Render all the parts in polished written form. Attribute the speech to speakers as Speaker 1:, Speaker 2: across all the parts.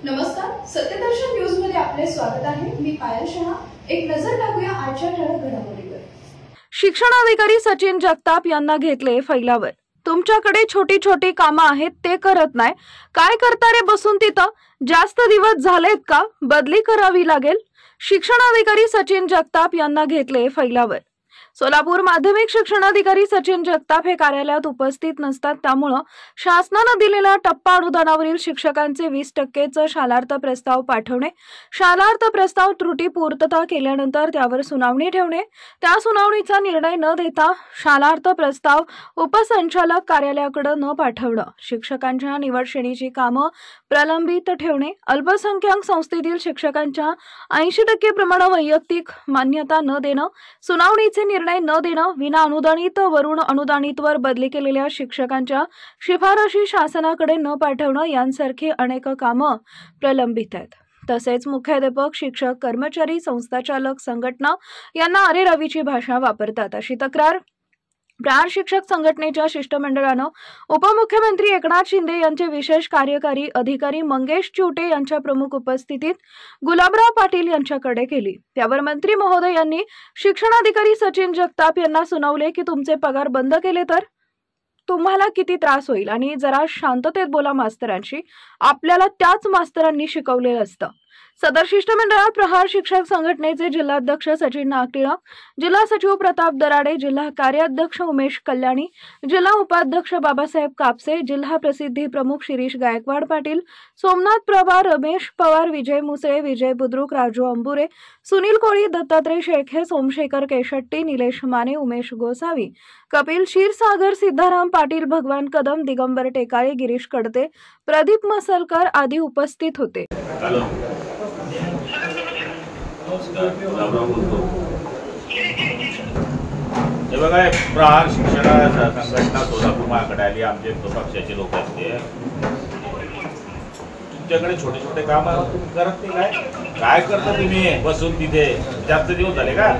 Speaker 1: नमस्कार, सत्यदर्शन न्यूज मध्ये आपले स्वागत आहे। मी पायल शहा। एक नजर टाकूया आजच्या ठळक घडामोडीवर।
Speaker 2: शिक्षणाधिकारी सचिन जगताप यांना घेतले फैलावर। तुमच्याकडे छोटी छोटी कामं आहेत ते करत नाही, काय करता रे बसून तिथं? जास्त दिवस झालेत का? बदली करावी लागेल। शिक्षणाधिकारी सचिन जगताप यांना घेतले फैलावर। सोलापूर माध्यमिक शिक्षणाधिकारी सचिन जगताप हे कार्यालयात उपस्थित नसतात, त्यामुळे शासनाने दिलेल्या टप्पा अनुदानावरील शिक्षकांचे 20% शालार्थ प्रस्ताव पाठवणे, शालार्थ प्रस्ताव त्रुटी पूर्तता केल्यानंतर त्यावर सुनावणी ठेवणे, त्या सुनावणीचा निर्णय न देता शालार्थ प्रस्ताव उपसंचालक कार्यालयाकडे न पाठवणे, शिक्षकांच्या निवड श्रेणीची कामे प्रलंबित ठेवणे, अल्पसंख्याक संस्थेतील शिक्षकांच्या 80% प्रमाणे वैयक्तिक मान्यता न देणे, सुनावणीचे निर्णय न देणं, विना अनुदानित वरून अनुदानितवर बदली केलेल्या शिक्षकांच्या शिफारशी शासनाकडे न पाठवणं यांसारखी अनेक कामं प्रलंबित आहेत। तसेच मुख्याध्यापक, शिक्षक, कर्मचारी, संस्थाचालक संघटना यांना अरे रवीची भाषा वापरतात अशी तक्रार प्राण शिक्षक संघटनेच्या शिष्टमंडळानं उपमुख्यमंत्री एकनाथ शिंदे यांचे विशेष कार्यकारी अधिकारी मंगेश चिवटे यांच्या प्रमुख उपस्थितीत गुलाबराव पाटील यांच्याकडे केली। त्यावर मंत्री महोदय यांनी शिक्षणाधिकारी सचिन जगताप यांना सुनावले की तुमचे पगार बंद केले तर तुम्हाला किती त्रास होईल आणि जरा शांततेत बोला मास्तरांशी, आपल्याला त्याच मास्तरांनी शिकवलेलं असतं। सदर शिष्टमंडळात प्रहार शिक्षक संघटनेचे जिल्हाध्यक्ष सचिन नागटिळक, जिल्हा सचिव प्रताप दराडे, जिल्हा कार्याध्यक्ष उमेश कल्याणी, जिल्हा उपाध्यक्ष बाबासाहेब कापसे, जिल्हा प्रसिद्धी प्रमुख शिरीष गायकवाड पाटील, सोमनाथ प्रभा, रमेश पवार, विजय मुसळे, विजय बुद्रुक, राजू अंबुरे, सुनील कोळी, दत्तात्रय शेळके, सोमशेखर केशट्टी, निलेश माने, उमेश गोसावी, कपिल क्षीरसागर, सिद्धाराम पाटील, भगवान कदम, दिगंबर टेकाळे, गिरीश कडते, प्रदीप मसलकर आदी उपस्थित होते।
Speaker 3: हे बघा, प्रहार शिक्षण संघटना सोलापूर महाकडे आली, आमचे पक्षाचे लोक असते। तुमच्याकडे छोटे छोटे काम तुम्ही करत नाही, काय करता तुम्ही बसून तिथे? जास्त दिवस झाले का?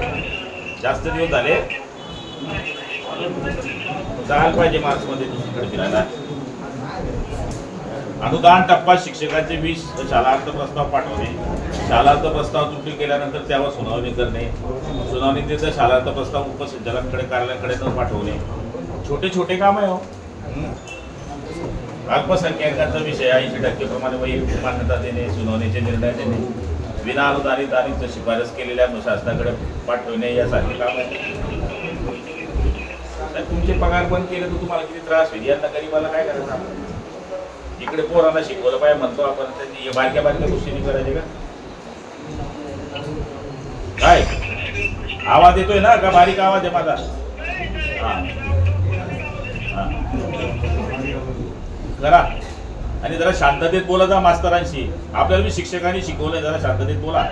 Speaker 3: जास्त दिवस झाले जायला पाहिजे मार्च मध्ये दुसरीकडे फिरायला। अनुदान टप्पा शिक्षकांचे 20 शालार्थ प्रस्ताव पाठवणे, शालार्थ प्रस्ताव त्रुटी केल्यानंतर त्यावर सुनावणी करणे, सुनावणीचे तर शालार्थ प्रस्ताव उपसंचालकांकडे कार्यालयाकडे न पाठवणे, छोटे छोटे काम आहे हो। अल्पसंख्याकांचा विषय 80% प्रमाणे वैयक्तिक मान्यता देणे, सुनावणीचे निर्णय देणे, विना अनुदानित आणि शिफारस केलेल्या शासनाकडे पाठवणे यासारखे काम आहे। तुमचे पगार बंद केले तर तुम्हाला किती त्रास होईल, यांना गरीबाला काय करायचं? इकडे पोरांना शिकवलं पाहिजे म्हणतो आपण, त्यांनी बारक्या बारक्या गोष्टी करायचे का? काय आवाज येतोय ना का? बारीक आवाज आहे माझा? करा आणि जरा शांततेत बोला जा मास्तरांशी। आपल्याला मी शिक्षकांनी शिकवलंय, जरा शांततेत बोला।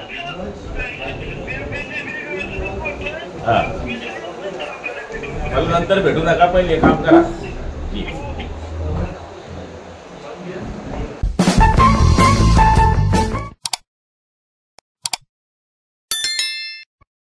Speaker 3: नंतर भेटू नका, पहिले काम करा।